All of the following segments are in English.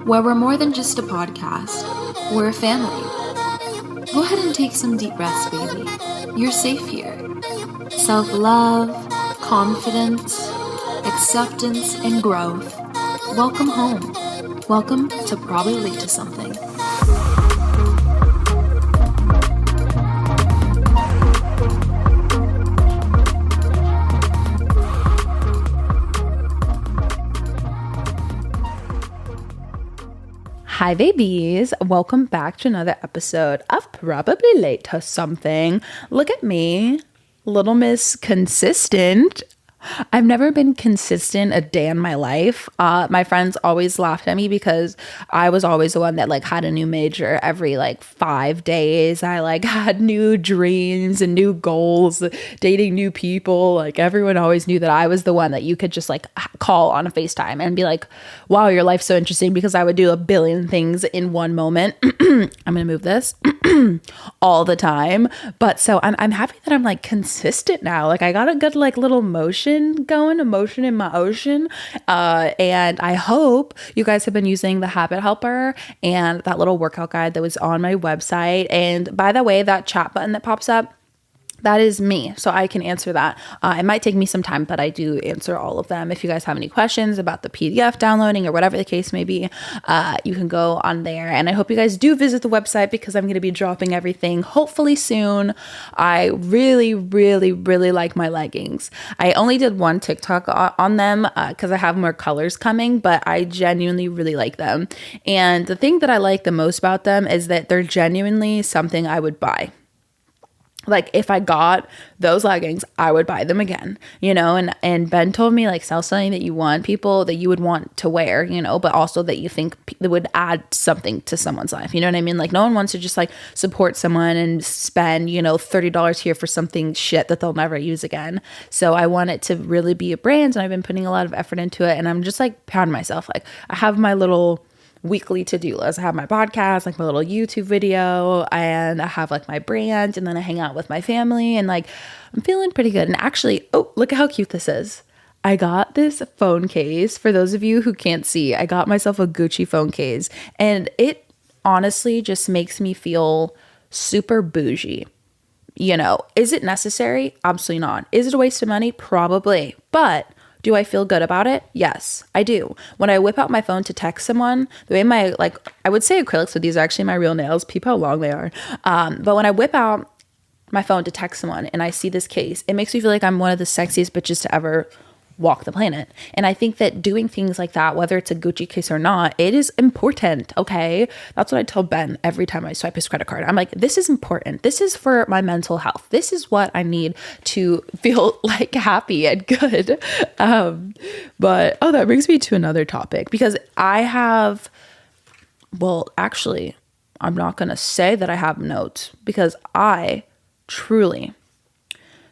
where we're more than just a podcast, we're a family. Go ahead and take some deep breaths, baby. You're safe here. Self-love, confidence, acceptance, and growth. Welcome home. Welcome to Probably Late to Something. Hi babies, welcome back to another episode of Probably Late to Something. Look at me, Little Miss Consistent. I've never been consistent a day in my life. My friends always laughed at me because I was always the one that had a new major every 5 days. I had new dreams and new goals, dating new people. Everyone always knew that I was the one that you could just call on a FaceTime and be like, wow, your life's so interesting, because I would do a billion things in one moment. I'm gonna move this all the time. But so I'm happy that I'm consistent now. I got a good little motion going, a motion in my ocean. And I hope you guys have been using the Habit Helper and that little workout guide that was on my website. And by the way, that chat button that pops up, that is me, so I can answer that. It might take me some time, but I do answer all of them. If you guys have any questions about the PDF downloading or whatever the case may be, you can go on there. And I hope you guys do visit the website, because I'm going to be dropping everything hopefully soon. I really, really, really like my leggings. I only did one TikTok on them because I have more colors coming, but I genuinely really like them. And the thing that I like the most about them is that they're genuinely something I would buy. If I got those leggings, I would buy them again, and Ben told me sell something that you want people that you would want to wear, but also that you think that would add something to someone's life. You know what I mean? No one wants to just support someone and spend, $30 here for something shit that they'll never use again. So I want it to really be a brand, and I've been putting a lot of effort into it, and I'm just proud of myself. I have my little weekly to-do list. I have my podcast, my little YouTube video, and I have my brand, and then I hang out with my family, and I'm feeling pretty good. And actually, oh, look at how cute this is. I got this phone case. For those of you who can't see, I got myself a Gucci phone case, and it honestly just makes me feel super bougie. Is it necessary? Absolutely not. Is it a waste of money? Probably. But do I feel good about it? Yes, I do. When I whip out my phone to text someone, the way my, I would say acrylics, but these are actually my real nails. Peep how long they are. But when I whip out my phone to text someone and I see this case, it makes me feel like I'm one of the sexiest bitches to ever walk the planet. And I think that doing things like that, whether it's a Gucci case or not, it is important. Okay. That's what I tell Ben every time I swipe his credit card. I'm like, this is important. This is for my mental health. This is what I need to feel happy and good. But that brings me to another topic, because I'm not going to say that I have notes, because I truly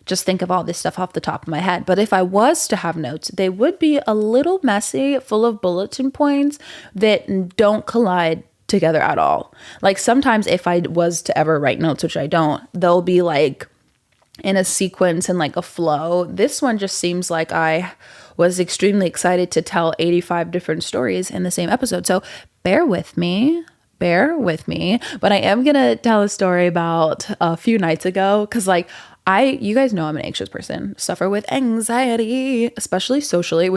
just think of all this stuff off the top of my head. But if I was to have notes, they would be a little messy, full of bulletin points that don't collide together at all. Sometimes if I was to ever write notes, which I don't, they'll be in a sequence and a flow. This one just seems like I was extremely excited to tell 85 different stories in the same episode. So bear with me. But I am going to tell a story about a few nights ago, because you guys know I'm an anxious person, suffer with anxiety, especially socially,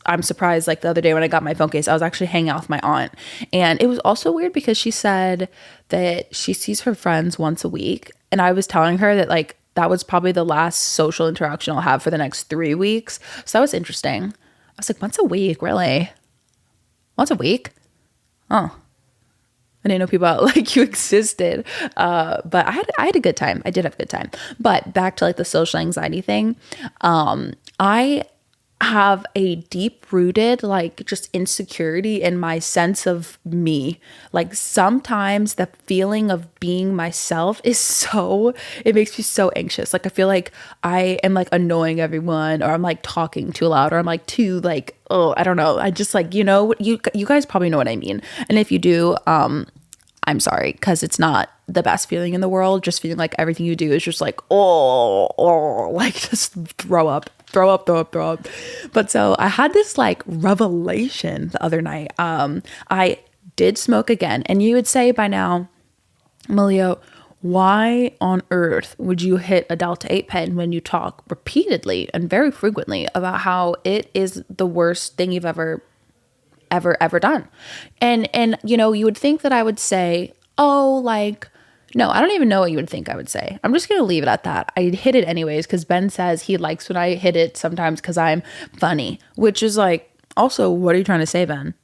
I'm surprised. The other day when I got my phone case, I was actually hanging out with my aunt. And it was also weird because she said that she sees her friends once a week. And I was telling her that that was probably the last social interaction I'll have for the next 3 weeks. So that was interesting. I was like, once a week, really? Once a week? Oh. I didn't know people you existed. But I had a good time. I did have a good time. But back to the social anxiety thing. I have a deep-rooted just insecurity in my sense of me. Sometimes the feeling of being myself is it makes me so anxious. I feel like I am annoying everyone, or I'm talking too loud, or I'm too oh, I don't know. I just you guys probably know what I mean. And if you do, I'm sorry, because it's not the best feeling in the world. Just feeling everything you do is just just throw up. But so I had this revelation the other night. I did smoke again. And you would say by now, Malia, why on earth would you hit a Delta 8 pen when you talk repeatedly and very frequently about how it is the worst thing you've ever done? And you know, you would think that I would say, oh, like, no, I don't even know what you would think I would say. I'm just going to leave it at that. I hit it anyways because Ben says he likes when I hit it sometimes because I'm funny, which is like, also, what are you trying to say, Ben?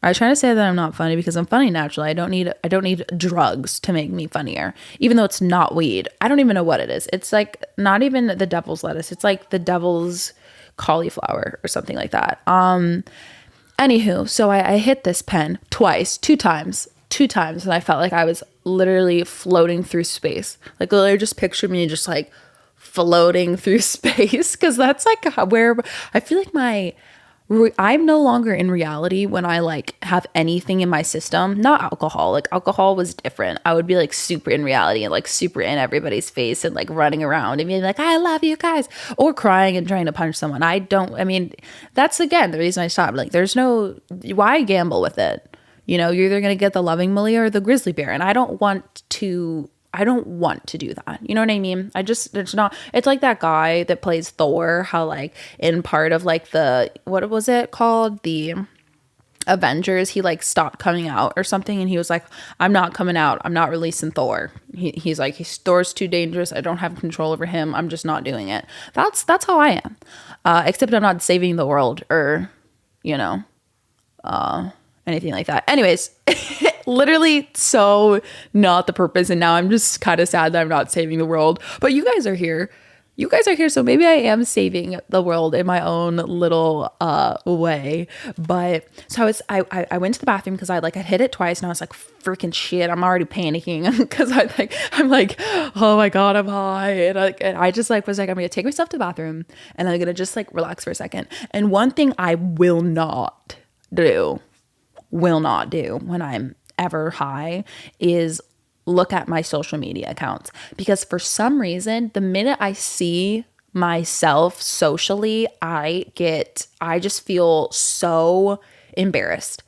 Are you trying to say that I'm not funny? Because I'm funny naturally. I don't need drugs to make me funnier, even though it's not weed. I don't even know what it is. It's like not even the devil's lettuce. It's like the devil's cauliflower or something like that. Anywho, so I hit this pen two times, and I felt like I was literally floating through space. Like literally just picture me just like floating through space, because that's like where I feel like I'm no longer in reality when I like have anything in my system. Not alcohol. Like alcohol was different. I would be like super in reality and like super in everybody's face and like running around and being like, I love you guys, or crying and trying to punch someone. That's again the reason I stopped. Like why gamble with it? You know, you're either going to get the loving Malia or the grizzly bear. And I don't want to do that. You know what I mean? It's like that guy that plays Thor, how like in part of like what was it called? The Avengers, he like stopped coming out or something. And he was like, I'm not coming out. I'm not releasing Thor. He's like, Thor's too dangerous. I don't have control over him. I'm just not doing it. That's how I am. Except I'm not saving the world or, you know, anything like that. Anyways, literally so not the purpose. And now I'm just kind of sad that I'm not saving the world. But you guys are here. So maybe I am saving the world in my own little way. But so I went to the bathroom because I hit it twice and I was like, freaking shit, I'm already panicking because I'm like, oh my God, I'm high. And I just like was like, I'm gonna take myself to the bathroom and I'm gonna just like relax for a second. And one thing I will not do when I'm ever high is look at my social media accounts, because for some reason the minute I see myself socially, I just feel so embarrassed,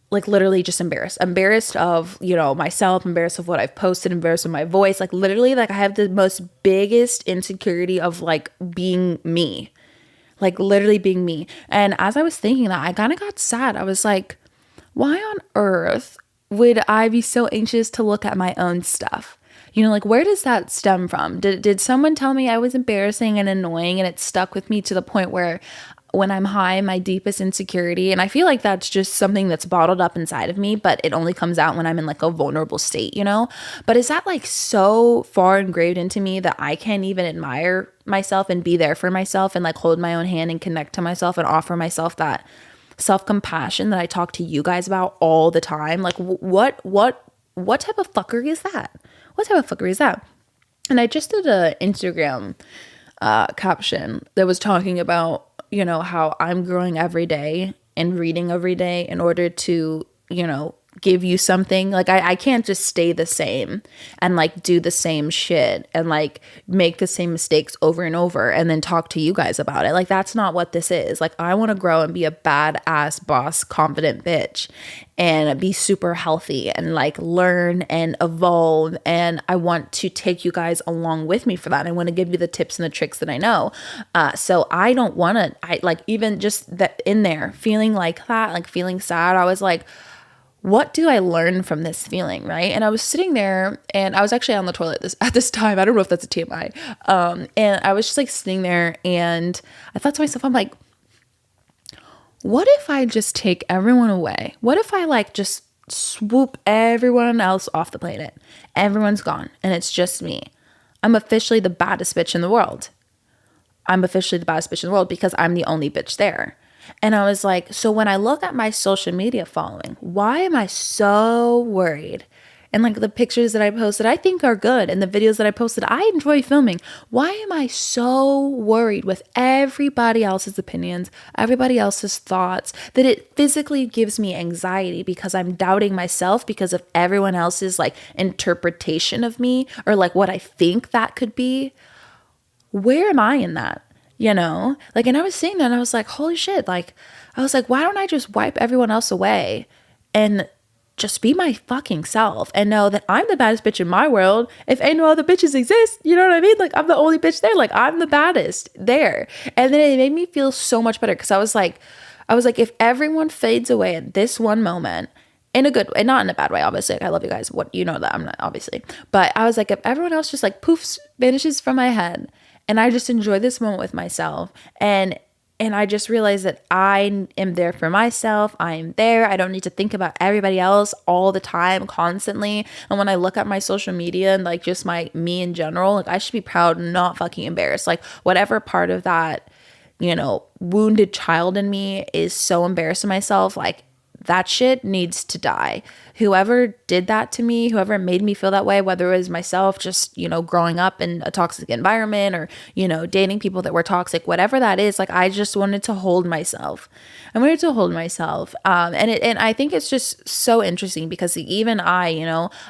like literally just embarrassed of, you know, myself, embarrassed of what I've posted, embarrassed of my voice, like literally like I have the most biggest insecurity of like being me, like literally being me. And as I was thinking that, I kind of got sad. I was like, why on earth would I be so anxious to look at my own stuff? You know, like where does that stem from? Did someone tell me I was embarrassing and annoying and it stuck with me to the point where when I'm high, my deepest insecurity, and I feel like that's just something that's bottled up inside of me, but it only comes out when I'm in like a vulnerable state, you know? But is that like so far engraved into me that I can't even admire myself and be there for myself and like hold my own hand and connect to myself and offer myself that self-compassion that I talk to you guys about all the time? Like what type of fuckery is that? And I just did a Instagram caption that was talking about, you know, how I'm growing every day and reading every day in order to, you know, give you something. Like I can't just stay the same and like do the same shit and like make the same mistakes over and over and then talk to you guys about it. Like that's not what this is. Like I want to grow and be a badass boss, confident bitch and be super healthy and like learn and evolve. And I want to take you guys along with me for that. I want to give you the tips and the tricks that I know. So I don't want to, even just that in there feeling like that, like feeling sad. I was like, what do I learn from this feeling, right? And I was sitting there and I was actually on the toilet at this time. I don't know if that's a TMI. And I was just like sitting there and I thought to myself, I'm like, what if I just take everyone away? What if I like just swoop everyone else off the planet? Everyone's gone and it's just me. I'm officially the baddest bitch in the world. Because I'm the only bitch there. And I was like, so when I look at my social media following, why am I so worried? And like the pictures that I posted, I think are good. And the videos that I posted, I enjoy filming. Why am I so worried with everybody else's opinions, everybody else's thoughts, that it physically gives me anxiety because I'm doubting myself because of everyone else's like interpretation of me or like what I think that could be? Where am I in that? You know, like, and I was saying that and I was like, holy shit. Like, I was like, why don't I just wipe everyone else away and just be my fucking self and know that I'm the baddest bitch in my world. If ain't no other bitches exist, you know what I mean? Like, I'm the only bitch there. Like, I'm the baddest there. And then it made me feel so much better because I was like, if everyone fades away at this one moment, in a good way, not in a bad way, obviously. I love you guys. What, you know that I'm not, obviously. But I was like, if everyone else just like poofs, vanishes from my head, and I just enjoy this moment with myself, and I just realized that I am there for myself. I am there. I don't need to think about everybody else all the time, constantly. And when I look at my social media and like just me in general, like I should be proud, not fucking embarrassed. Like whatever part of that, wounded child in me is so embarrassed of myself, like that shit needs to die. Whoever did that to me, whoever made me feel that way, whether it was myself just, growing up in a toxic environment or, dating people that were toxic, whatever that is, like I just wanted to hold myself. I wanted to hold myself. And I think it's just so interesting because even I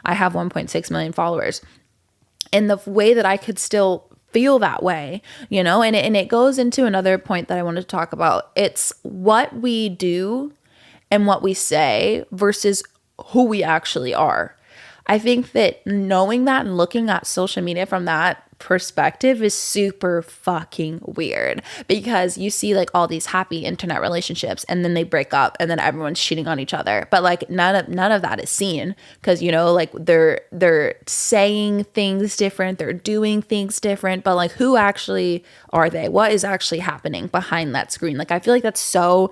have 1.6 million followers. And the way that I could still feel that way, and it goes into another point that I wanted to talk about. It's what we do and what we say versus who we actually are. I think that knowing that and looking at social media from that perspective is super fucking weird because you see like all these happy internet relationships and then they break up and then everyone's cheating on each other. But like none of that is seen because like they're saying things different, they're doing things different, but like who actually are they? What is actually happening behind that screen? Like I feel like that's so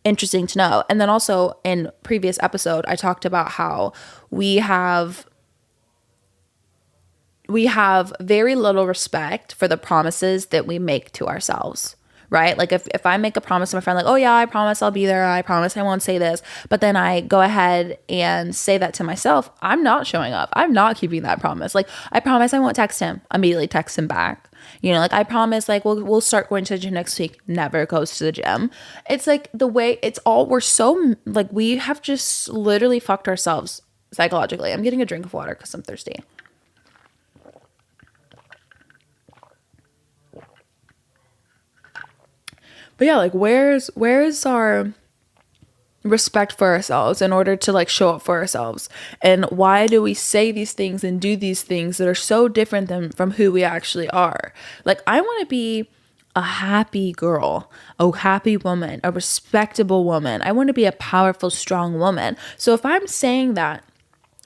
interesting to know. And then also in previous episode, I talked about how we have very little respect for the promises that we make to ourselves, right? Like if I make a promise to my friend, like, oh yeah, I promise I'll be there. I promise I won't say this. But then I go ahead and say that to myself. I'm not showing up. I'm not keeping that promise. Like I promise I won't text him, immediately text him back. Like I promise, like we'll start going to the gym next week. Never goes to the gym. It's like the way we're so like we have just literally fucked ourselves psychologically. I'm getting a drink of water because I'm thirsty. But yeah, like where's our respect for ourselves in order to like show up for ourselves? And why do we say these things and do these things that are so different than from who we actually are? Like I want to be a happy girl, a happy woman, a respectable woman. I want to be a powerful, strong woman. So if I'm saying that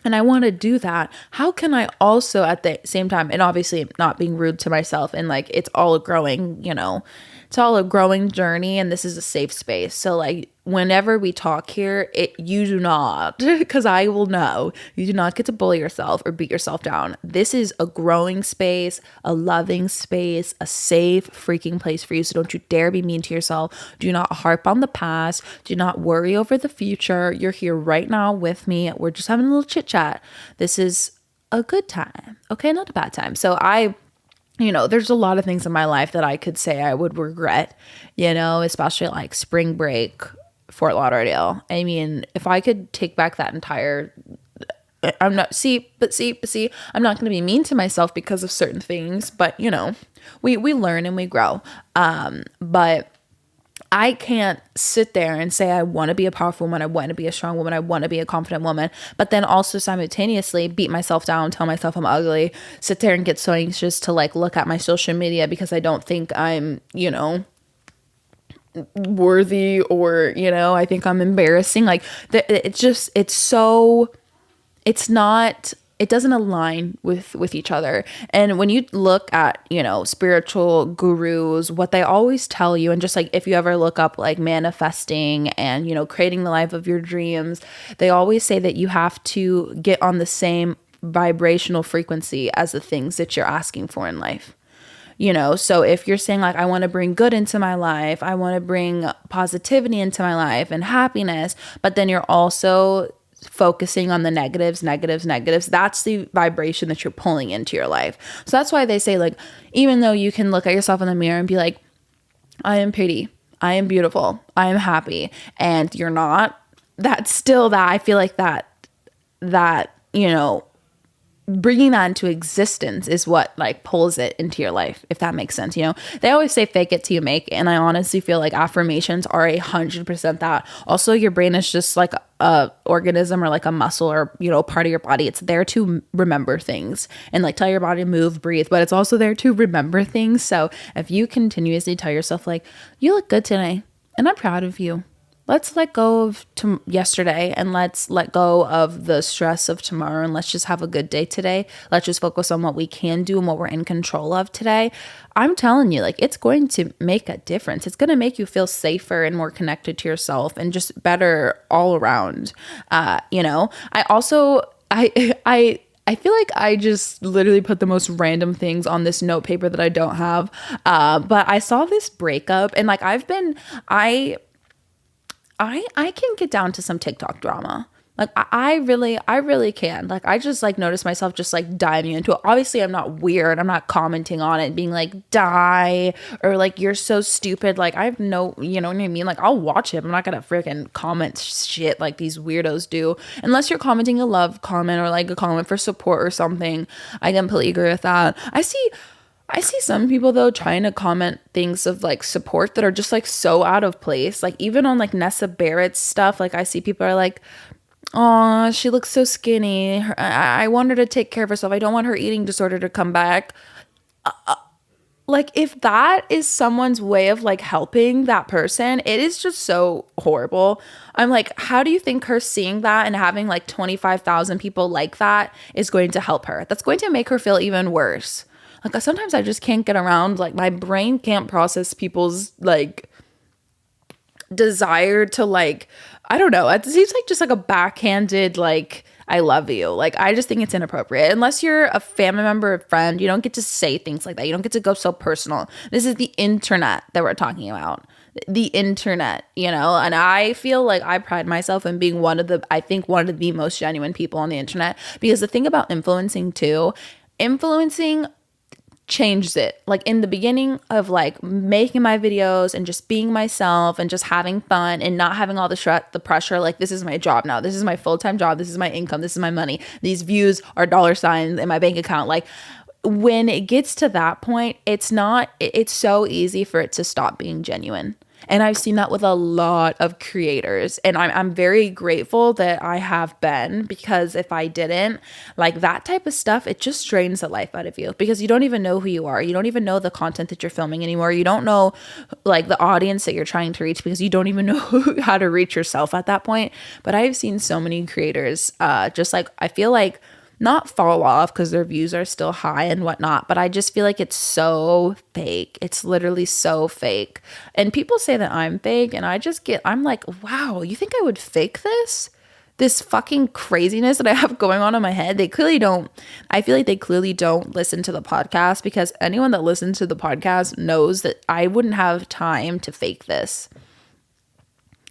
and I want to do that, how can I also at the same time, and obviously not being rude to myself, and like it's all a growing, it's all a growing journey, and this is a safe space. So like whenever we talk here, you do not, because I will know, you do not get to bully yourself or beat yourself down. This is a growing space, a loving space, a safe freaking place for you. So don't you dare be mean to yourself. Do not harp on the past. Do not worry over the future. You're here right now with me. We're just having a little chit chat. This is a good time, okay? Not a bad time. So there's a lot of things in my life that I could say I would regret, especially like spring break, Fort Lauderdale. I mean, if I could take back that entire, I'm not going to be mean to myself because of certain things, but we learn and we grow. But I can't sit there and say I want to be a powerful woman, I want to be a strong woman, I want to be a confident woman, but then also simultaneously beat myself down, tell myself I'm ugly, sit there and get so anxious to like look at my social media because I don't think I'm, worthy, or I think I'm embarrassing. Like it doesn't align with each other. And when you look at, spiritual gurus, what they always tell you, and just like if you ever look up like manifesting and, creating the life of your dreams, they always say that you have to get on the same vibrational frequency as the things that you're asking for in life. So if you're saying like, I want to bring good into my life, I want to bring positivity into my life and happiness, but then you're also focusing on the negatives, that's the vibration that you're pulling into your life. So that's why they say like, even though you can look at yourself in the mirror and be like, I am pretty, I am beautiful, I am happy, and you're not, that's still that I feel like that bringing that into existence is what like pulls it into your life, if that makes sense. You know, they always say fake it till you make it, and I honestly feel like affirmations are 100% that. Also, your brain is just like a organism or like a muscle or, you know, part of your body. It's there to remember things and like tell your body to move, breathe, but it's also there to remember things. So if you continuously tell yourself like, you look good today and I'm proud of you, let's let go of yesterday and let's let go of the stress of tomorrow, and let's just have a good day today. Let's just focus on what we can do and what we're in control of today. I'm telling you, like, it's going to make a difference. It's going to make you feel safer and more connected to yourself and just better all around. You know, I also, I feel like I just literally put the most random things on this note paper that I don't have. But I saw this breakup, and like I can get down to some TikTok drama. Like I really can. Like I just like notice myself just like diving into it. Obviously I'm not weird. I'm not commenting on it and being like die or like you're so stupid. Like I have no, you know what I mean? Like I'll watch it. I'm not gonna freaking comment shit like these weirdos do. Unless you're commenting a love comment or like a comment for support or something. I completely agree with that. I see some people though trying to comment things of like support that are just like so out of place. Like even on like Nessa Barrett's stuff, like I see people are like, oh, she looks so skinny. I want her to take care of herself. I don't want her eating disorder to come back. Like if that is someone's way of like helping that person, it is just so horrible. I'm like, how do you think her seeing that and having like 25,000 people like that is going to help her? That's going to make her feel even worse. Like sometimes I just can't get around, like my brain can't process people's like desire to like, I don't know. It seems like just like a backhanded like I love you. Like I just think it's inappropriate. Unless you're a family member or friend, you don't get to say things like that. You don't get to go so personal. This is the internet that we're talking about. The internet, you know, and I feel like I pride myself in being one of the most genuine people on the internet, because the thing about influencing changed it. Like in the beginning of like making my videos and just being myself and just having fun and not having all the pressure, like this is my job now, this is my full-time job, this is my income, this is my money, these views are dollar signs in my bank account. Like when it gets to that point, it's so easy for it to stop being genuine. And I've seen that with a lot of creators, and I'm very grateful that I have been, because if I didn't, like that type of stuff, it just drains the life out of you, because you don't even know who you are. You don't even know the content that you're filming anymore. You don't know like the audience that you're trying to reach, because you don't even know how to reach yourself at that point. But I've seen so many creators just like, I feel like, not fall off because their views are still high and whatnot, but I just feel like it's so fake. It's literally so fake. And people say that I'm fake, and I'm like, wow, you think I would fake this fucking craziness that I have going on in my head? They clearly don't. I feel like they clearly don't listen to the podcast, because anyone that listens to the podcast knows that I wouldn't have time to fake this.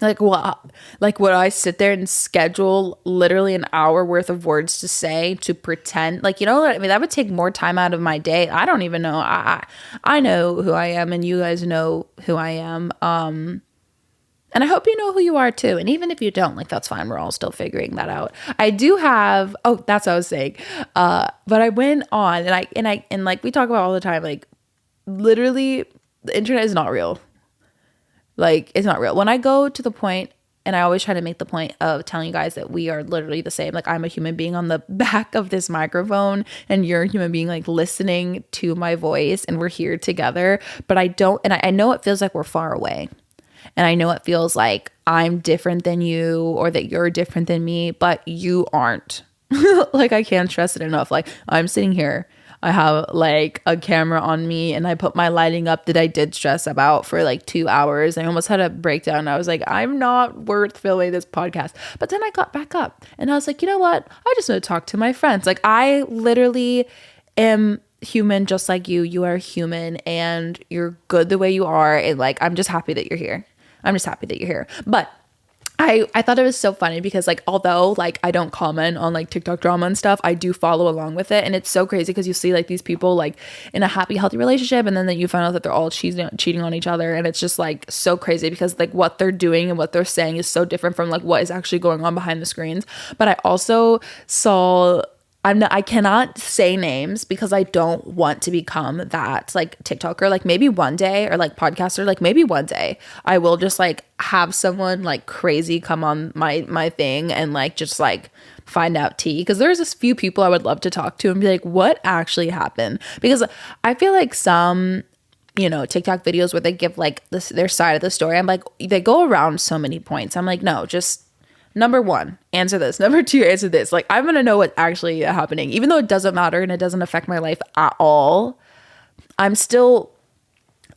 Like what? Like would I sit there and schedule literally an hour worth of words to say to pretend? Like, you know what I mean? That would take more time out of my day. I don't even know. I know who I am, and you guys know who I am. And I hope you know who you are too. And even if you don't, like that's fine. We're all still figuring that out. I do have. Oh, that's what I was saying. But I went on and like we talk about all the time. Like literally, the internet is not real. Like, it's not real. When I go to the point, and I always try to make the point of telling you guys that we are literally the same. Like, I'm a human being on the back of this microphone, and you're a human being, like, listening to my voice, and we're here together. But I know it feels like we're far away. And I know it feels like I'm different than you, or that you're different than me, but you aren't. Like, I can't stress it enough. Like, I'm sitting here. I have like a camera on me, and I put my lighting up that I did stress about for like 2 hours. I almost had a breakdown. I was like, I'm not worth filming this podcast. But then I got back up, and I was like, you know what? I just want to talk to my friends. Like I literally am human just like you. You are human, and you're good the way you are. And like, I'm just happy that you're here. But I thought it was so funny because like, although like I don't comment on like TikTok drama and stuff, I do follow along with it. And it's so crazy because you see like these people like in a happy, healthy relationship, and then you find out that they're all cheating on each other. And it's just like so crazy because like what they're doing and what they're saying is so different from like what is actually going on behind the screens. But I also saw I cannot say names because I don't want to become that like TikToker. Like maybe one day, or like podcaster, like maybe one day I will just like have someone like crazy come on my thing and like just like find out tea, because there's this few people I would love to talk to and be like, what actually happened? Because I feel like some, you know, TikTok videos where they give like their side of the story, I'm like, they go around so many points. I'm like, no, just number one, answer this. Number two, answer this. Like, I'm gonna know what's actually happening, even though it doesn't matter and it doesn't affect my life at all. I'm still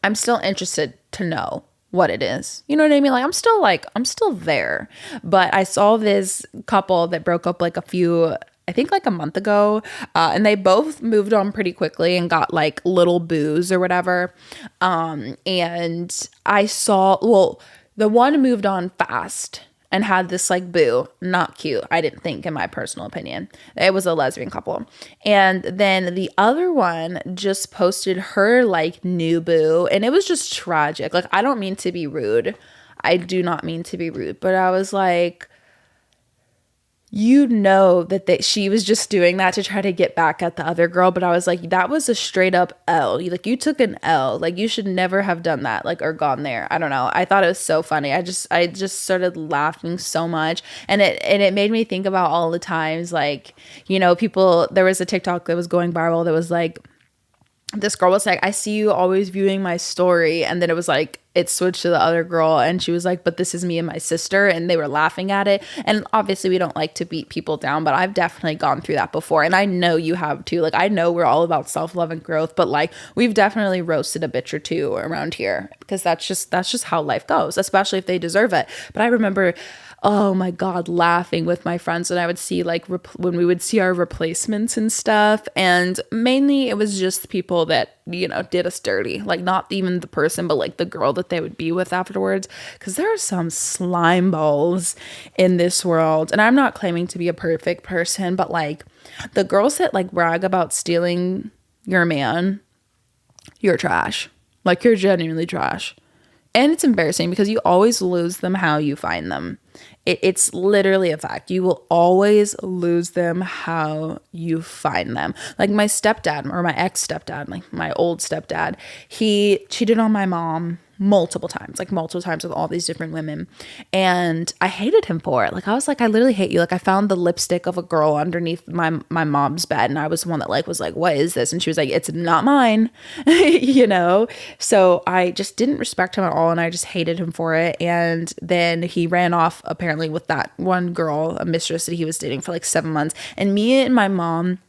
interested to know what it is. You know what I mean? Like, I'm still there. But I saw this couple that broke up like I think like a month ago, and they both moved on pretty quickly and got like little boos or whatever. And I saw, well, the one moved on fast and had this like boo. Not cute, I didn't think, in my personal opinion. It was a lesbian couple. And then the other one just posted her like new boo, and it was just tragic. Like, I don't mean to be rude. I do not mean to be rude, but I was like, you know that she was just doing that to try to get back at the other girl. But I was like, that was a straight up L. You took an L. Like, you should never have done that, like, or gone there. I don't know. I thought it was so funny. I just started laughing so much. And it made me think about all the times, like, you know, there was a TikTok that was going viral that was like, this girl was like, I see you always viewing my story. And then it was like, it switched to the other girl and she was like, but this is me and my sister. And they were laughing at it. And obviously we don't like to beat people down, but I've definitely gone through that before. And I know you have too. Like, I know we're all about self-love and growth, but like, we've definitely roasted a bitch or two around here, because that's just how life goes, especially if they deserve it. But I remember, oh my God, laughing with my friends when I would see like when we would see our replacements and stuff. And mainly it was just people that, you know, did us dirty. Like, not even the person, but like the girl that they would be with afterwards. Because there are some slime balls in this world. And I'm not claiming to be a perfect person, but like the girls that like brag about stealing your man, you're trash. Like, you're genuinely trash. And it's embarrassing because you always lose them how you find them. It's literally a fact. You will always lose them how you find them. Like, my stepdad, or my ex-stepdad, like my old stepdad, he cheated on my mom multiple times with all these different women. And I hated him for it. Like, I was like, I literally hate you. Like, I found the lipstick of a girl underneath my mom's bed. And I was the one that like was like, what is this? And she was like, it's not mine, you know? So I just didn't respect him at all. And I just hated him for it. And then he ran off apparently with that one girl, a mistress that he was dating for like 7 months. And me and my mom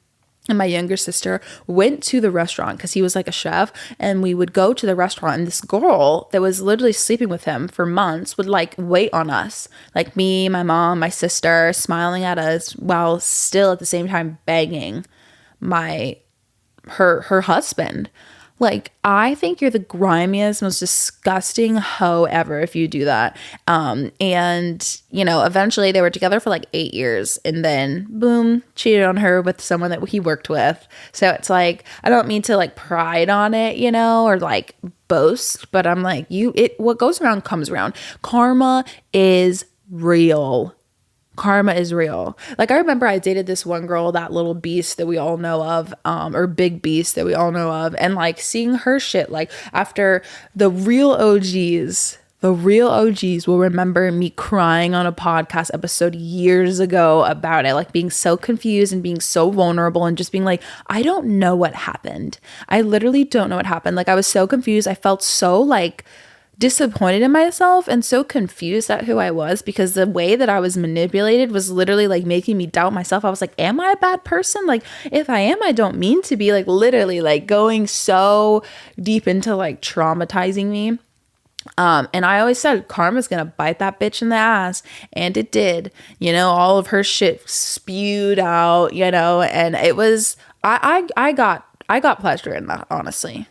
and my younger sister went to the restaurant because he was like a chef, and we would go to the restaurant, and this girl that was literally sleeping with him for months would like wait on us, like me, my mom, my sister, smiling at us while still at the same time begging her husband. Like, I think you're the grimiest, most disgusting hoe ever if you do that. And, you know, eventually they were together for like 8 years, and then boom, cheated on her with someone that he worked with. So it's like, I don't mean to like pride on it, you know, or like boast, but I'm like, what goes around comes around. Karma is real. Karma is real. Like, I remember I dated this one girl, that little beast that we all know of, or big beast that we all know of, and like seeing her shit, like after the real OGs will remember me crying on a podcast episode years ago about it, like being so confused and being so vulnerable and just being like, I don't know what happened. I literally don't know what happened. Like, I was so confused. I felt so like disappointed in myself and so confused at who I was, because the way that I was manipulated was literally like making me doubt myself. I was like, am I a bad person? Like, if I am, I don't mean to be. Like, literally like going so deep into like traumatizing me. And I always said karma's gonna bite that bitch in the ass, and it did. You know, all of her shit spewed out, you know, and it was I got pleasure in that, honestly.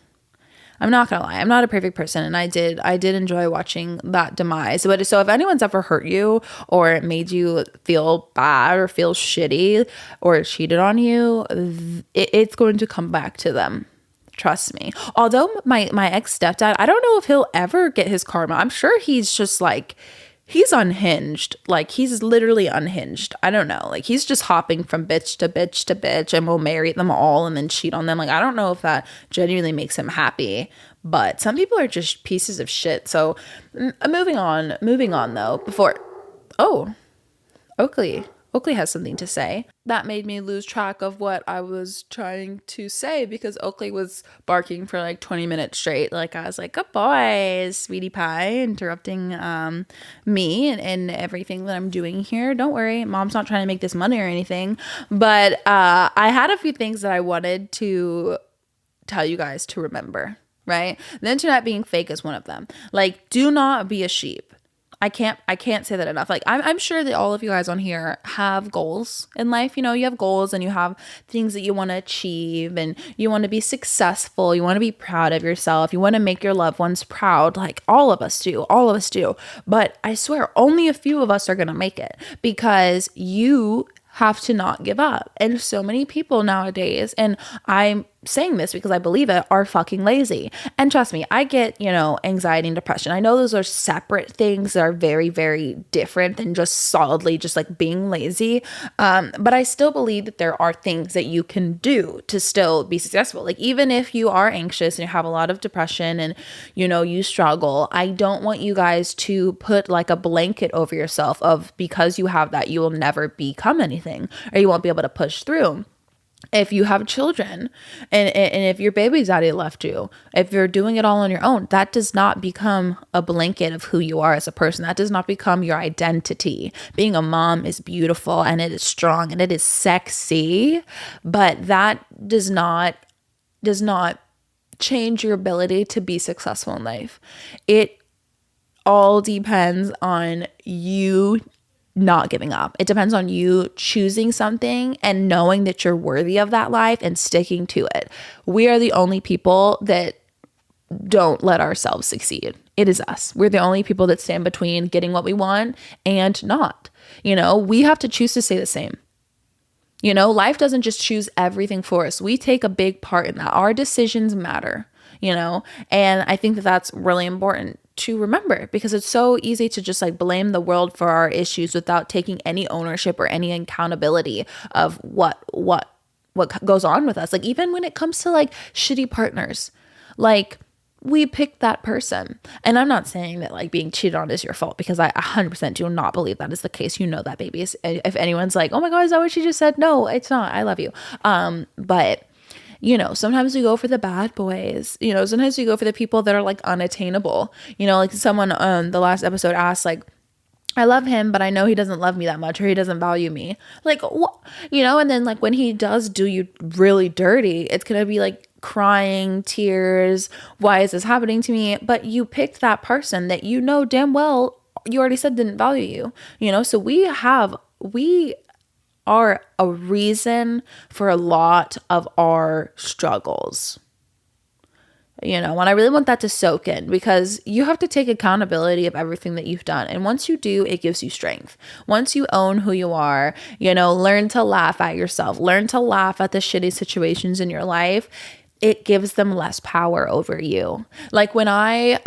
I'm not gonna lie, I'm not a perfect person, and I did enjoy watching that demise. But so if anyone's ever hurt you or made you feel bad or feel shitty or cheated on you, it's going to come back to them. Trust me. Although my ex stepdad, I don't know if he'll ever get his karma. I'm sure he's just like he's unhinged. Like, he's literally unhinged. I don't know. Like, he's just hopping from bitch to bitch to bitch and will marry them all and then cheat on them. Like, I don't know if that genuinely makes him happy, but some people are just pieces of shit. So moving on though, before, oh, Oakley has something to say. That made me lose track of what I was trying to say because Oakley was barking for like 20 minutes straight. Like, I was like, good boy, sweetie pie, interrupting me and everything that I'm doing here. Don't worry, mom's not trying to make this money or anything. But I had a few things that I wanted to tell you guys to remember, right? The internet being fake is one of them. Like, do not be a sheep. I can't say that enough. Like, I'm sure that all of you guys on here have goals in life. You know, you have goals and you have things that you want to achieve and you want to be successful. You want to be proud of yourself. You want to make your loved ones proud. Like, all of us do. But I swear only a few of us are going to make it because you have to not give up. And so many people nowadays, and I'm saying this because I believe it, are fucking lazy. And trust me, I get, anxiety and depression. I know those are separate things that are very, very different than just solidly just like being lazy. But I still believe that there are things that you can do to still be successful. Like, even if you are anxious and you have a lot of depression and, you struggle, I don't want you guys to put like a blanket over yourself of because you have that, you will never become anything or you won't be able to push through. If you have children and if your baby daddy left you, if you're doing it all on your own, that does not become a blanket of who you are as a person. That does not become your identity. Being a mom is beautiful and it is strong and it is sexy, but that does not change your ability to be successful in life. It all depends on you not giving up. It depends on you choosing something and knowing that you're worthy of that life and sticking to it. We are the only people that don't let ourselves succeed. It is us. We're the only people that stand between getting what we want and not. We have to choose to stay the same. Life doesn't just choose everything for us. We take a big part in that. Our decisions matter, and I think that that's really important to remember because it's so easy to just like blame the world for our issues without taking any ownership or any accountability of what goes on with us. Like, even when it comes to like shitty partners, like, we picked that person. And I'm not saying that like being cheated on is your fault because I 100% do not believe that is the case. That, babies. If anyone's like, oh my God, is that what she just said? No, it's not. I love you. But sometimes we go for the bad boys, sometimes we go for the people that are like unattainable, like someone on the last episode asked, like, I love him, but I know he doesn't love me that much or he doesn't value me. Like, what, and then like when he does do you really dirty, it's going to be like crying, tears. Why is this happening to me? But you picked that person that damn well you already said didn't value you, so we are a reason for a lot of our struggles. And I really want that to soak in because you have to take accountability of everything that you've done. And once you do, it gives you strength. Once you own who you are, learn to laugh at yourself, learn to laugh at the shitty situations in your life. It gives them less power over you. Like when I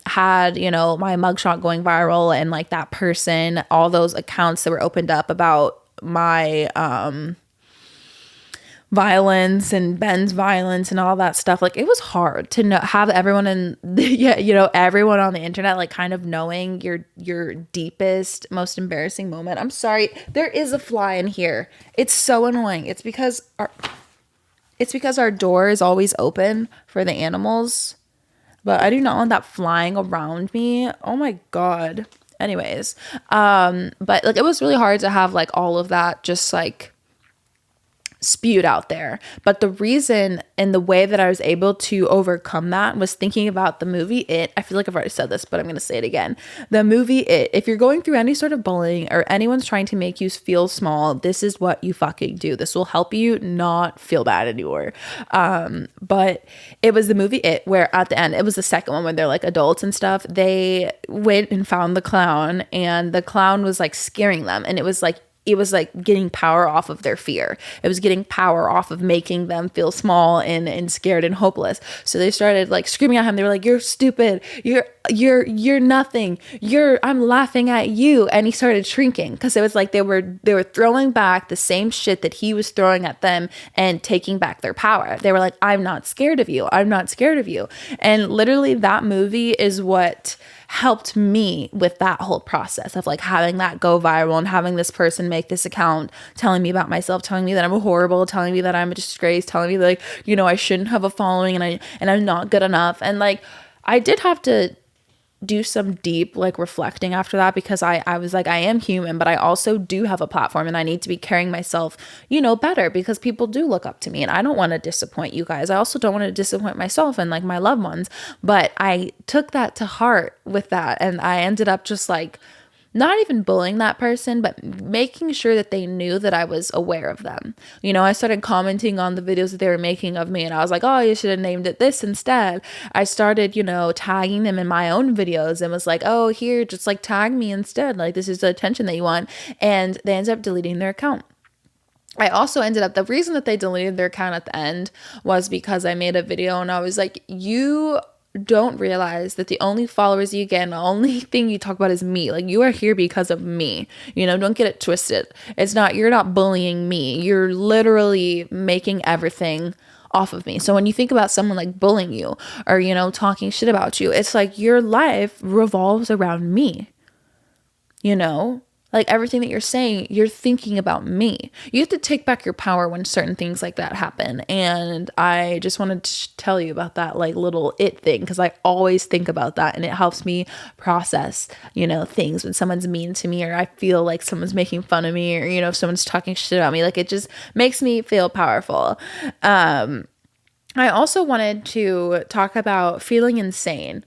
had, my mugshot going viral and like that person, all those accounts that were opened up about my violence and Ben's violence and all that stuff, like it was hard to have everyone everyone on the internet like kind of knowing your deepest, most embarrassing moment. I'm sorry, there is a fly in here. It's so annoying. It's because our door is always open for the animals, but I do not want that flying around me. Oh my God. Anyways, but like it was really hard to have like all of that just like spewed out there. But the reason and the way that I was able to overcome that was thinking about the movie It. I feel like I've already said this, but I'm going to say it again. The movie It. If you're going through any sort of bullying or anyone's trying to make you feel small, this is what you fucking do. This will help you not feel bad anymore. But it was the movie It where at the end, it was the second one when they're like adults and stuff. They went and found the clown and the clown was like scaring them. And it was like, it was like getting power off of their fear. It was getting power off of making them feel small and scared and hopeless. So they started like screaming at him. They were like, "You're stupid. You're nothing. I'm laughing at you." And he started shrinking because it was like they were throwing back the same shit that he was throwing at them and taking back their power. They were like, "I'm not scared of you. I'm not scared of you." And literally that movie is what helped me with that whole process of like having that go viral and having this person make this account telling me about myself, telling me that I'm horrible, telling me that I'm a disgrace, telling me that, like, you know, I shouldn't have a following and I'm not good enough. And like I did have to do some deep like reflecting after that, because I was like, I am human, but I also do have a platform and I need to be carrying myself, you know, better, because people do look up to me and I don't want to disappoint you guys. I also don't want to disappoint myself and like my loved ones. But I took that to heart with that, and I ended up just like not even bullying that person, but making sure that they knew that I was aware of them. You know, I started commenting on the videos that they were making of me, and I was like, "Oh, you should have named it this instead." I started, you know, tagging them in my own videos and was like, "Oh, here, just like tag me instead. Like, this is the attention that you want." And they ended up deleting their account. I also ended up, the reason that they deleted their account at the end was because I made a video and I was like, "You don't realize that the only followers you get and the only thing you talk about is me. Like, you are here because of me. You know, don't get it twisted. You're not bullying me. You're literally making everything off of me." So when you think about someone like bullying you or, you know, talking shit about you, it's like your life revolves around me. You know, like everything that you're saying, you're thinking about me. You have to take back your power when certain things like that happen. And I just wanted to tell you about that like little it thing, because I always think about that and it helps me process, you know, things when someone's mean to me or I feel like someone's making fun of me or, you know, if someone's talking shit about me. Like, it just makes me feel powerful. I also wanted to talk about feeling insane.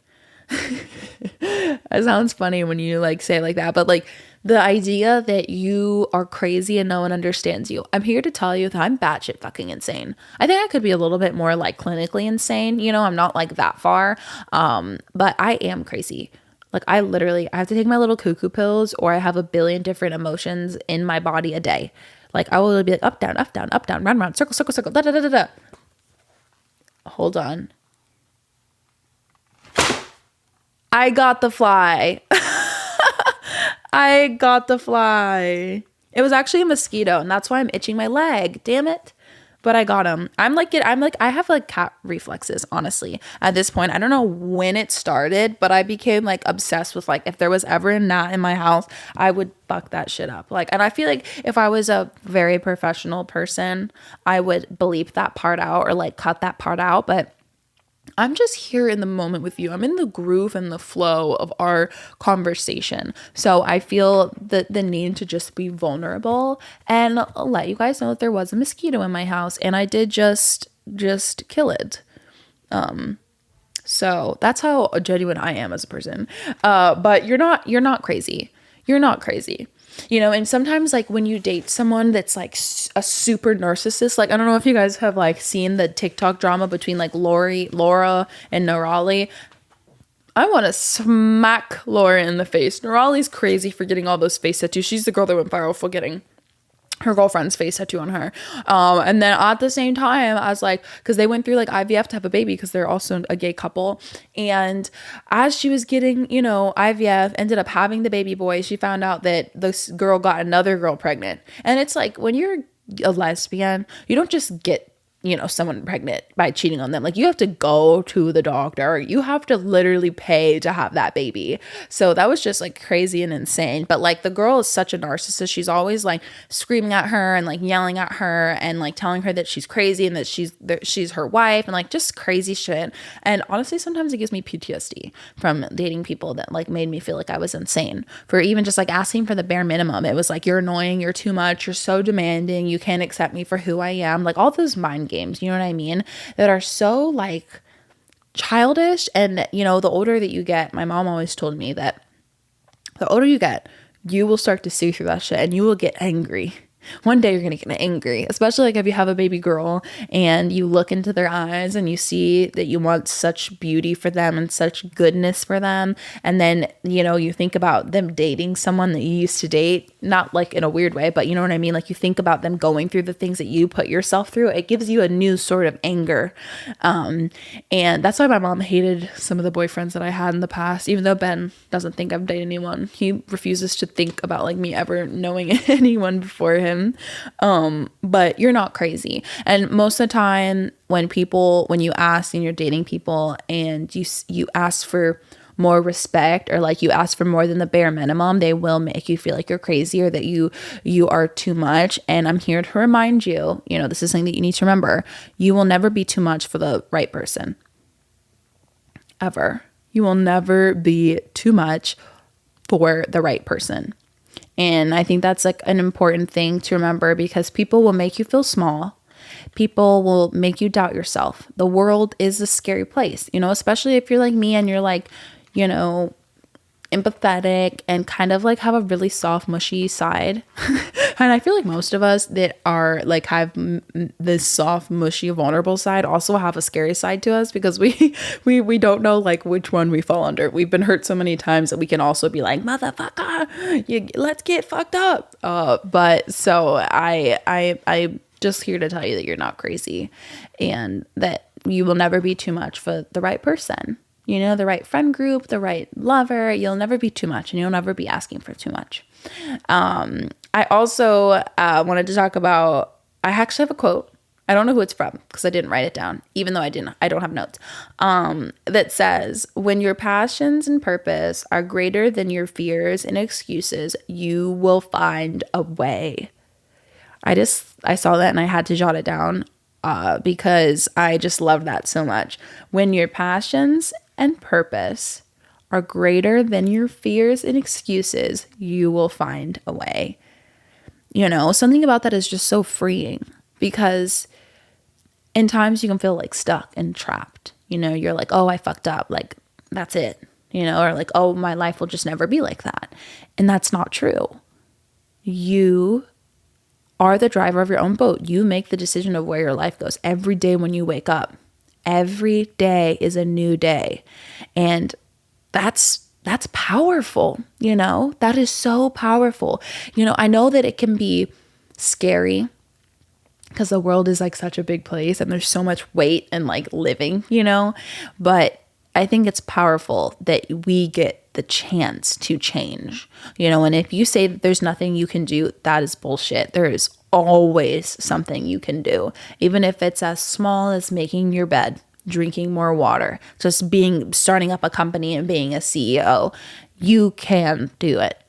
It sounds funny when you like say it like that, but like the idea that you are crazy and no one understands you. I'm here to tell you that I'm batshit fucking insane. I think I could be a little bit more like clinically insane. You know, I'm not like that far. But I am crazy. Like I have to take my little cuckoo pills, or I have a billion different emotions in my body a day. Like I will be like up, down, round, round, circle, circle, circle, da, da, da, da, da. Hold on. I got the fly. I got the fly. It was actually a mosquito, and that's why I'm itching my leg. Damn it. But I got him. I have like cat reflexes, honestly. At this point, I don't know when it started, but I became like obsessed with like, if there was ever a gnat in my house, I would fuck that shit up. Like, and I feel like if I was a very professional person, I would bleep that part out or like cut that part out. But I'm just here in the moment with you. I'm in the groove and the flow of our conversation. So I feel the need to just be vulnerable and let you guys know that there was a mosquito in my house and I did just kill it. So that's how genuine I am as a person. But you're not crazy. You're not crazy. You know, and sometimes like when you date someone that's like a super narcissist, like I don't know if you guys have like seen the TikTok drama between like Laura and Nerali. I want to smack Laura in the face. Nerali's crazy for getting all those face tattoos. She's the girl that went viral for getting her girlfriend's face tattoo on her. And then at the same time, I was like, because they went through like IVF to have a baby because they're also a gay couple. And as she was getting, you know, IVF, ended up having the baby boy, she found out that this girl got another girl pregnant. And it's like, when you're a lesbian, you don't just get, you know, someone pregnant by cheating on them. Like, you have to go to the doctor. You have to literally pay to have that baby. So that was just like crazy and insane. But like the girl is such a narcissist. She's always like screaming at her and like yelling at her and like telling her that she's crazy and that she's her wife and like just crazy shit. And honestly, sometimes it gives me PTSD from dating people that like made me feel like I was insane for even just like asking for the bare minimum. It was like, you're annoying, you're too much, you're so demanding, you can't accept me for who I am. Like all those mind games, you know what I mean, that are so like childish. And you know, the older that you get, my mom always told me that the older you get, you will start to see through that shit and you will get angry. One day you're going to get angry, especially like if you have a baby girl and you look into their eyes and you see that you want such beauty for them and such goodness for them. And then, you know, you think about them dating someone that you used to date, not like in a weird way, but you know what I mean? Like you think about them going through the things that you put yourself through. It gives you a new sort of anger. And that's why my mom hated some of the boyfriends that I had in the past, even though Ben doesn't think I've dated anyone. He refuses to think about like me ever knowing anyone before him. But you're not crazy. And most of the time when you ask and you're dating people and you ask for more respect or like you ask for more than the bare minimum, they will make you feel like you're crazy or that you are too much. And I'm here to remind you, you know, this is something that you need to remember. You will never be too much for the right person. Ever. You will never be too much for the right person. And I think that's like an important thing to remember because people will make you feel small. People will make you doubt yourself. The world is a scary place, you know, especially if you're like me and you're like, you know, empathetic and kind of like have a really soft, mushy side. And I feel like most of us that are like have this soft, mushy, vulnerable side also have a scary side to us because we don't know like which one we fall under. We've been hurt so many times that we can also be like, motherfucker, let's get fucked up. But so I just here to tell you that you're not crazy and that you will never be too much for the right person. You know, the right friend group, the right lover. You'll never be too much and you'll never be asking for too much. I also wanted to talk about, I actually have a quote. I don't know who it's from because I didn't write it down, even though I don't have notes, that says, when your passions and purpose are greater than your fears and excuses, you will find a way. I saw that and I had to jot it down because I just love that so much. When your passions and purpose are greater than your fears and excuses, you will find a way. You know, something about that is just so freeing because in times you can feel like stuck and trapped. You know, you're like, oh, I fucked up. Like, that's it. You know, or like, oh, my life will just never be like that. And that's not true. You are the driver of your own boat. You make the decision of where your life goes every day when you wake up. Every day is a new day. And that's powerful, you know? That is so powerful. You know, I know that it can be scary because the world is like such a big place and there's so much weight in like living, you know? But I think it's powerful that we get the chance to change, you know? And if you say that there's nothing you can do, that is bullshit. There is always something you can do, even if it's as small as making your bed, drinking more water, just starting up a company and being a CEO. You can do it.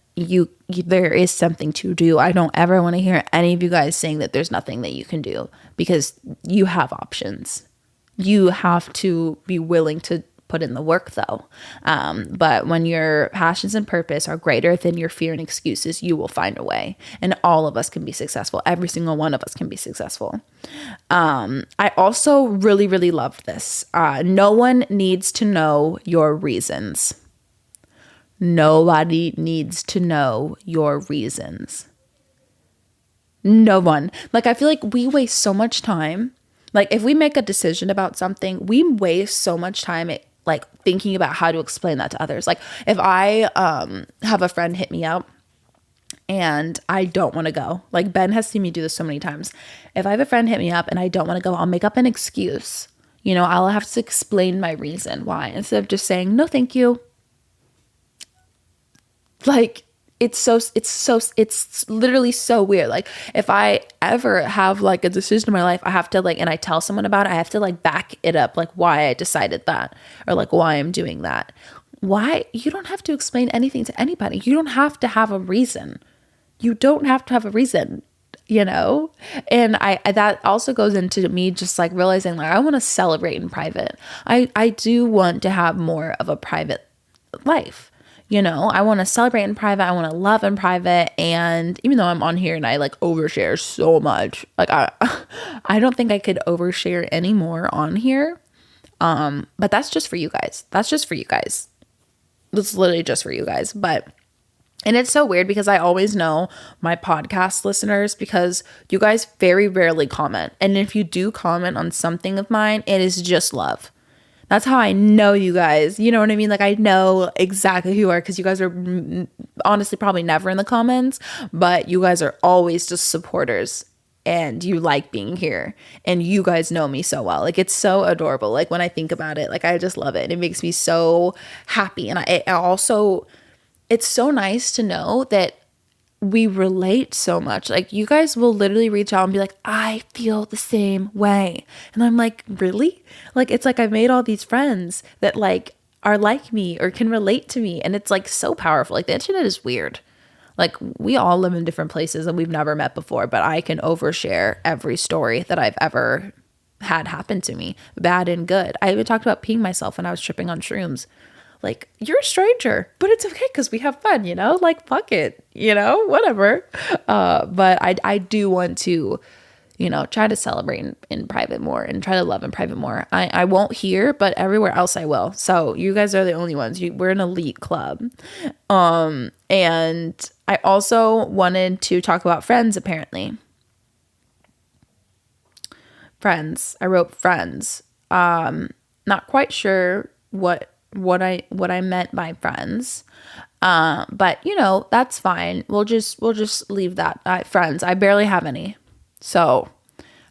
There is something to do. I don't ever want to hear any of you guys saying that there's nothing that you can do because you have options. You have to be willing to put in the work though. But when your passions and purpose are greater than your fear and excuses, you will find a way. And all of us can be successful. Every single one of us can be successful. I also really, really love this. No one needs to know your reasons. Nobody needs to know your reasons. No one. Like, I feel like we waste so much time. Like, if we make a decision about something, we waste so much time like thinking about how to explain that to others. Like if I have a friend hit me up and I don't want to go, like Ben has seen me do this so many times. If I have a friend hit me up and I don't want to go, I'll make up an excuse. You know, I'll have to explain my reason why instead of just saying, no, thank you. Like, it's literally so weird. Like if I ever have like a decision in my life, I have to like, and I tell someone about it, I have to like back it up, like why I decided that or like why I'm doing that. Why? You don't have to explain anything to anybody. You don't have to have a reason. You don't have to have a reason, you know? And I that also goes into me just like realizing like I want to celebrate in private. I do want to have more of a private life. You know, I want to celebrate in private. I want to love in private. And even though I'm on here and I like overshare so much, like I don't think I could overshare anymore on here. But that's just for you guys. That's just for you guys. That's literally just for you guys. But And it's so weird because I always know my podcast listeners because you guys very rarely comment. And if you do comment on something of mine, it is just love. That's how I know you guys. You know what I mean? Like, I know exactly who you are because you guys are honestly probably never in the comments, but you guys are always just supporters and you like being here and you guys know me so well. Like, it's so adorable. Like, when I think about it, like, I just love it. And it makes me so happy. And I also, it's so nice to know that we relate so much. Like, you guys will literally reach out and be like, I feel the same way. And I'm like, really? Like, it's like I've made all these friends that like are like me or can relate to me. And it's like so powerful. Like, the internet is weird. Like, we all live in different places and we've never met before, but I can overshare every story that I've ever had happen to me, bad and good. I even talked about peeing myself when I was tripping on shrooms. Like, you're a stranger, but it's okay because we have fun, you know? Like, fuck it, you know? Whatever. But I do want to, you know, try to celebrate in private more and try to love in private more. I won't here, but everywhere else I will. So you guys are the only ones. We're an elite club. And I also wanted to talk about friends, apparently. Friends. I wrote friends. Not quite sure what I meant by friends. But you know, that's fine. We'll just leave that. Friends, I barely have any. So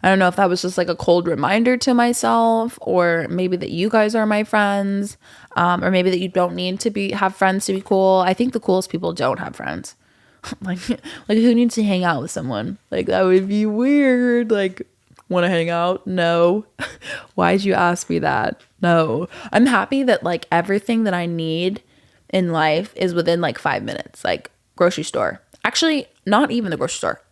I don't know if that was just like a cold reminder to myself, or maybe that you guys are my friends, or maybe that you don't need to have friends to be cool. I think the coolest people don't have friends. like who needs to hang out with someone? Like, that would be weird. Like, want to hang out? No. Why'd you ask me that? No. I'm happy that like everything that I need in life is within like 5 minutes. Like, grocery store. Actually, not even the grocery store.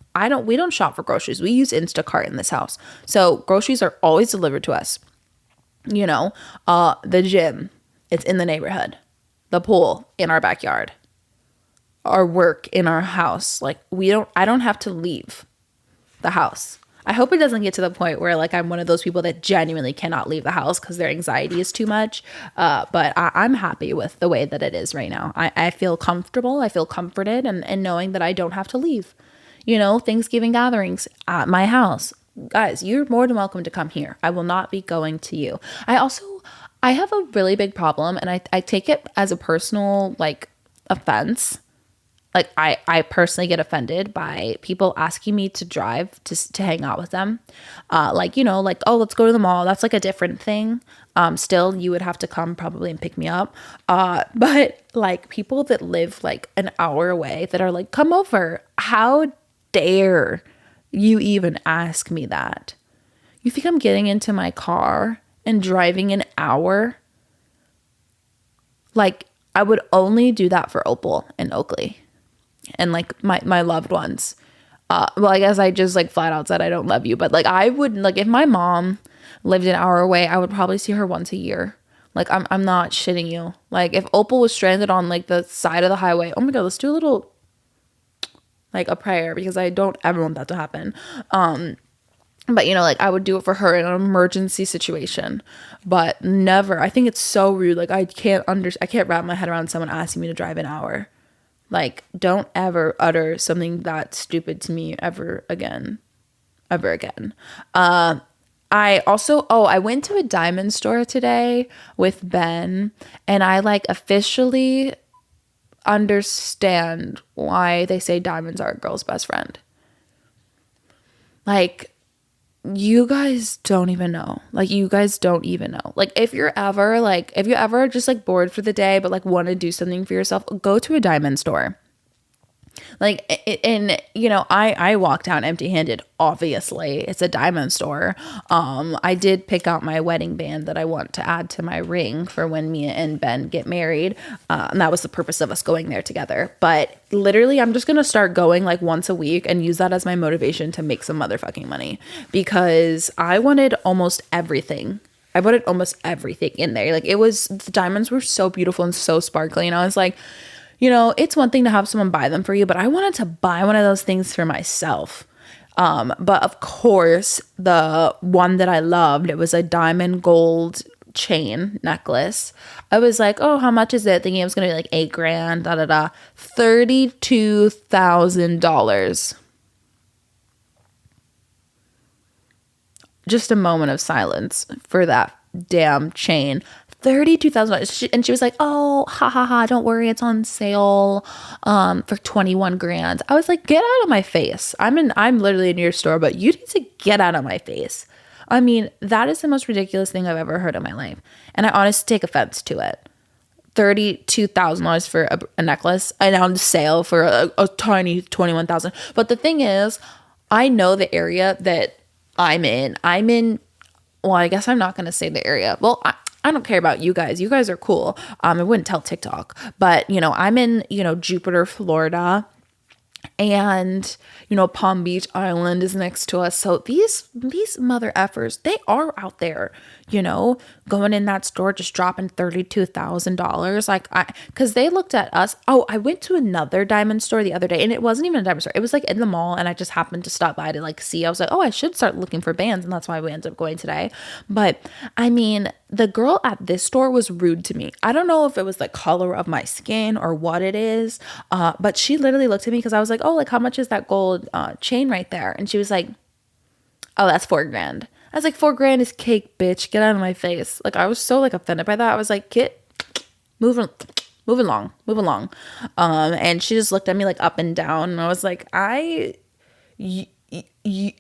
We don't shop for groceries. We use Instacart in this house. So groceries are always delivered to us. You know, the gym, it's in the neighborhood. The pool in our backyard. Our work in our house. Like, I don't have to leave the house. I hope it doesn't get to the point where like I'm one of those people that genuinely cannot leave the house because their anxiety is too much. But I'm happy with the way that it is right now. I feel comfortable. I feel comforted and knowing that I don't have to leave. You know, Thanksgiving gatherings at my house. Guys, you're more than welcome to come here. I will not be going to you. I have a really big problem, and I take it as a personal like offense. Like, I personally get offended by people asking me to drive to hang out with them. Like, you know, like, oh, let's go to the mall. That's like a different thing. Still, you would have to come probably and pick me up. But like people that live like an hour away that are like, come over. How dare you even ask me that? You think I'm getting into my car and driving an hour? Like, I would only do that for Opal and Oakley. And like my loved ones. Well, I guess I just like flat out said I don't love you, but like I would, like, if my mom lived an hour away, I would probably see her once a year. Like, I'm not shitting you. Like, if Opal was stranded on like the side of the highway, oh my god, let's do a little like a prayer, because I don't ever want that to happen. But you know, like I would do it for her in an emergency situation, but never. I think it's so rude. Like, I can't wrap my head around someone asking me to drive an hour. Like, don't ever utter something that stupid to me ever again. Ever again. I went to a diamond store today with Ben, and I like officially understand why they say diamonds are a girl's best friend. Like, you guys don't even know. Like, you guys don't even know. Like, if you're ever just like bored for the day, but like want to do something for yourself, go to a diamond store. Like, and you know, I walked out empty-handed. Obviously, it's a diamond store. I did pick out my wedding band that I want to add to my ring for when me and Ben get married. And that was the purpose of us going there together. But literally, I'm just gonna start going like once a week and use that as my motivation to make some motherfucking money, because I wanted almost everything. I wanted almost everything in there. Like, the diamonds were so beautiful and so sparkly, and I was like, you know, it's one thing to have someone buy them for you, but I wanted to buy one of those things for myself. But of course, the one that I loved, it was a diamond gold chain necklace. I was like, oh, how much is it? Thinking it was going to be like $8,000, $32,000. Just a moment of silence for that damn chain. $32,000. And she was like, oh, ha ha ha, don't worry, it's on sale for 21 grand. I was like, get out of my face. I'm literally in your store, but you need to get out of my face. I mean, that is the most ridiculous thing I've ever heard in my life. And I honestly take offense to it. $32,000 for a necklace and on sale for a tiny 21,000. But the thing is, I know the area that I'm in, well, I guess I'm not going to say the area. Well, I don't care about you guys. You guys are cool. I wouldn't tell TikTok, but I'm in, Jupiter, Florida, and Palm Beach Island is next to us. So these mother effers, they are out there, going in that store, just dropping $32,000. Like because they looked at us. Oh, I went to another diamond store the other day, and it wasn't even a diamond store. It was like in the mall, and I just happened to stop by to like see. I was like, oh, I should start looking for bands, and that's why we ended up going today. But I mean, the girl at this store was rude to me. I don't know if it was the color of my skin or what it is, but she literally looked at me because I was like, oh, like how much is that gold chain right there? And she was like, oh, that's $4,000. I was like, $4,000 is cake, bitch. Get out of my face. Like I was so like offended by that. I was like, move along. And she just looked at me like up and down, and I was like,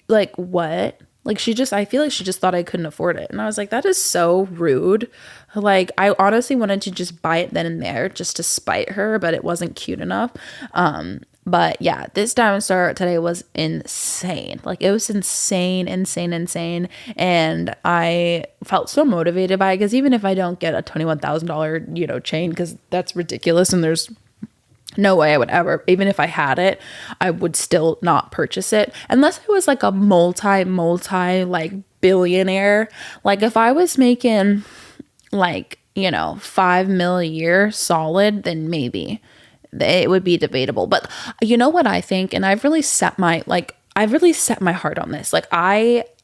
like what? Like I feel like she just thought I couldn't afford it. And I was like, that is so rude. Like I honestly wanted to just buy it then and there just to spite her, but it wasn't cute enough. But yeah, this diamond store today was insane. Like it was insane. And I felt so motivated by it because even if I don't get a $21,000, chain, because that's ridiculous and there's no way I would ever, even if I had it, I would still not purchase it unless I was like a multi like billionaire. Like if I was making like, $5 million a year solid, then maybe it would be debatable. But you know what I think? And I've really set my heart on this. Like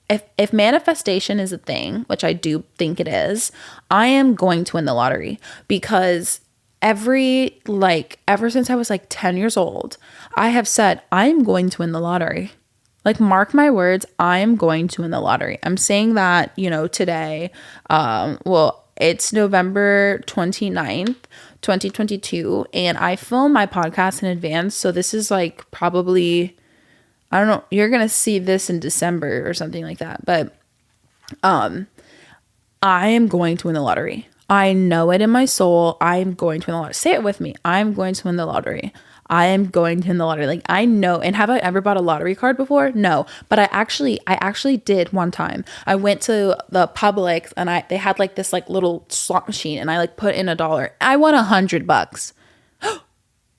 if manifestation is a thing, which I do think it is, I am going to win the lottery because ever since I was like 10 years old, I have said, I'm going to win the lottery. Like, mark my words, I'm going to win the lottery. I'm saying that, today, it's November 29th, 2022, and I film my podcast in advance. So this is like probably, I don't know, you're going to see this in December or something like that. But I am going to win the lottery. I know it in my soul. I'm going to win the lottery. Say it with me. I'm going to win the lottery. I am going to win the lottery. Like I know. And have I ever bought a lottery card before? No. But I actually did one time. I went to the Publix and they had like this like little slot machine and I like put in $1. I won $100. I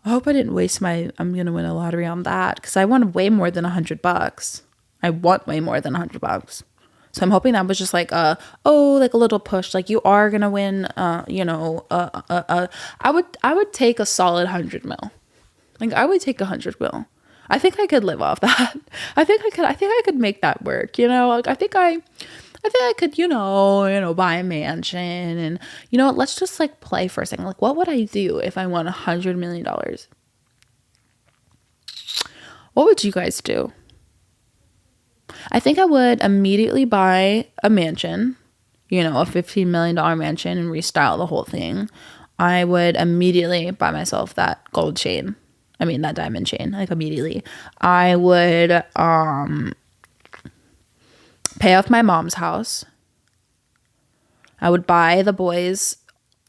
hope I didn't waste I'm going to win a lottery on that because I won way more than $100. I want way more than $100. So I'm hoping that was just like like a little push. Like you are gonna win. I would take a solid 100 mil. Like I would take 100 mil. I think I could live off that. I think I could make that work. Like I think I could. Buy a mansion and let's just like play for a second. Like what would I do if I won $100 million? What would you guys do? I think I would immediately buy a mansion, a $15 million mansion and restyle the whole thing. I would immediately buy myself that gold chain. I mean, that diamond chain, like immediately. I would pay off my mom's house. I would buy the boys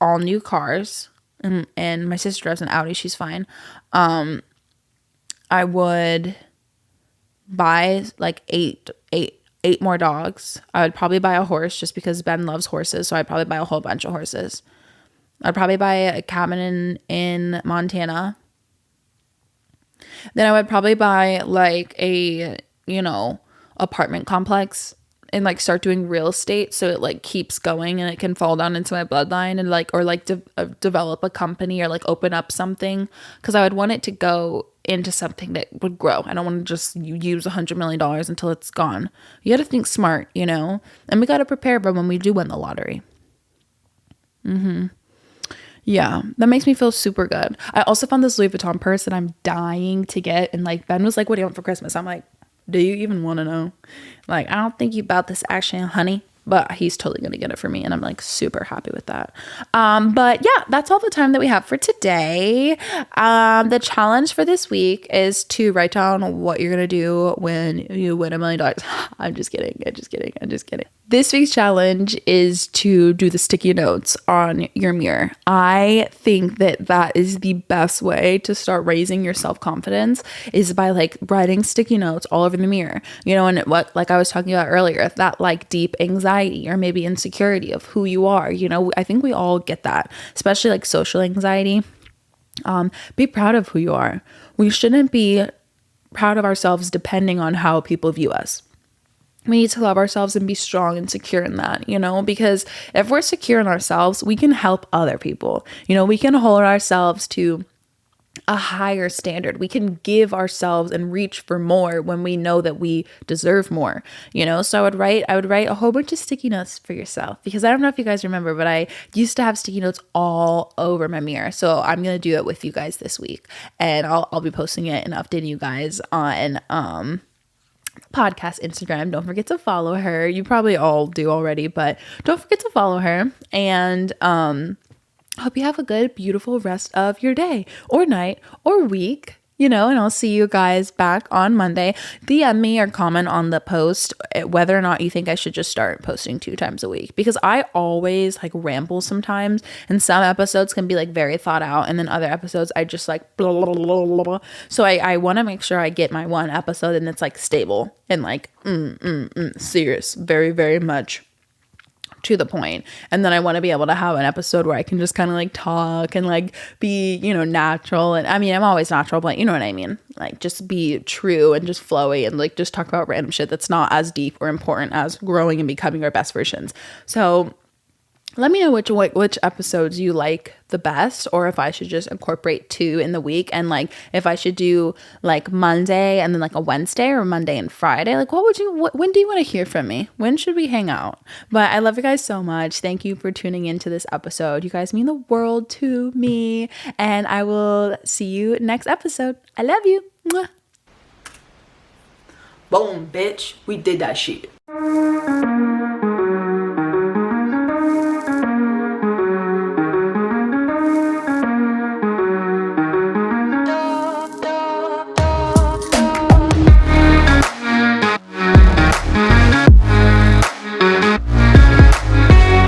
all new cars. And my sister drives an Audi. She's fine. I would buy like eight more dogs. I would probably buy a horse just because Ben loves horses, so I'd probably buy a whole bunch of horses. I'd probably buy a cabin in Montana. Then I would probably buy like a apartment complex and like start doing real estate so it like keeps going and it can fall down into my bloodline and like develop a company or like open up something because I would want it to go into something that would grow. I don't want to just use $100 million until it's gone. You got to think smart, and we got to prepare for when we do win the lottery. Yeah, that makes me feel super good. I also found this Louis Vuitton purse that I'm dying to get. And like Ben was like, what do you want for Christmas? I'm like, do you even want to know? Like, I don't think you about this action, honey. But he's totally going to get it for me. And I'm like super happy with that. But yeah, that's all the time that we have for today. The challenge for this week is to write down what you're going to do when you win $1 million. I'm just kidding. I'm just kidding. This week's challenge is to do the sticky notes on your mirror. I think that that is the best way to start raising your self-confidence is by like writing sticky notes all over the mirror. You know, and what like I was talking about earlier, that like deep anxiety or maybe insecurity of who you are. You know, I think we all get that, especially like social anxiety. Be proud of who you are. We shouldn't be proud of ourselves depending on how people view us. We need to love ourselves and be strong and secure in that, you know, because if we're secure in ourselves, we can help other people. You know, we can hold ourselves to a higher standard. We can give ourselves and reach for more when we know that we deserve more, you know? So I would write a whole bunch of sticky notes for yourself, because I don't know if you guys remember, but I used to have sticky notes all over my mirror. So I'm going to do it with you guys this week, and I'll be posting it and updating you guys on, podcast Instagram. Don't forget to follow her. You probably all do already, but don't forget to follow her. And hope you have a good, beautiful rest of your day or night or week, you know, and I'll see you guys back on Monday. DM me or comment on the post whether or not you think I should just start posting 2 times a week, because I always like ramble sometimes, and some episodes can be like very thought out, and then other episodes I just like blah, blah, blah, blah, blah. So I want to make sure I get my one episode and it's like stable and like serious, very, very much to the point. And then I want to be able to have an episode where I can just kind of like talk and like be, you know, natural. And I mean, I'm always natural, but you know what I mean? Like just be true and just flowy and like just talk about random shit that's not as deep or important as growing and becoming our best versions. So let me know which episodes you like the best, or if I should just incorporate 2 in the week, and like if I should do like Monday and then like a Wednesday, or Monday and Friday. Like when do you want to hear from me? When should we hang out? But I love you guys so much. Thank you for tuning into this episode. You guys mean the world to me, and I will see you next episode. I love you. Mwah. Boom, bitch. We did that shit.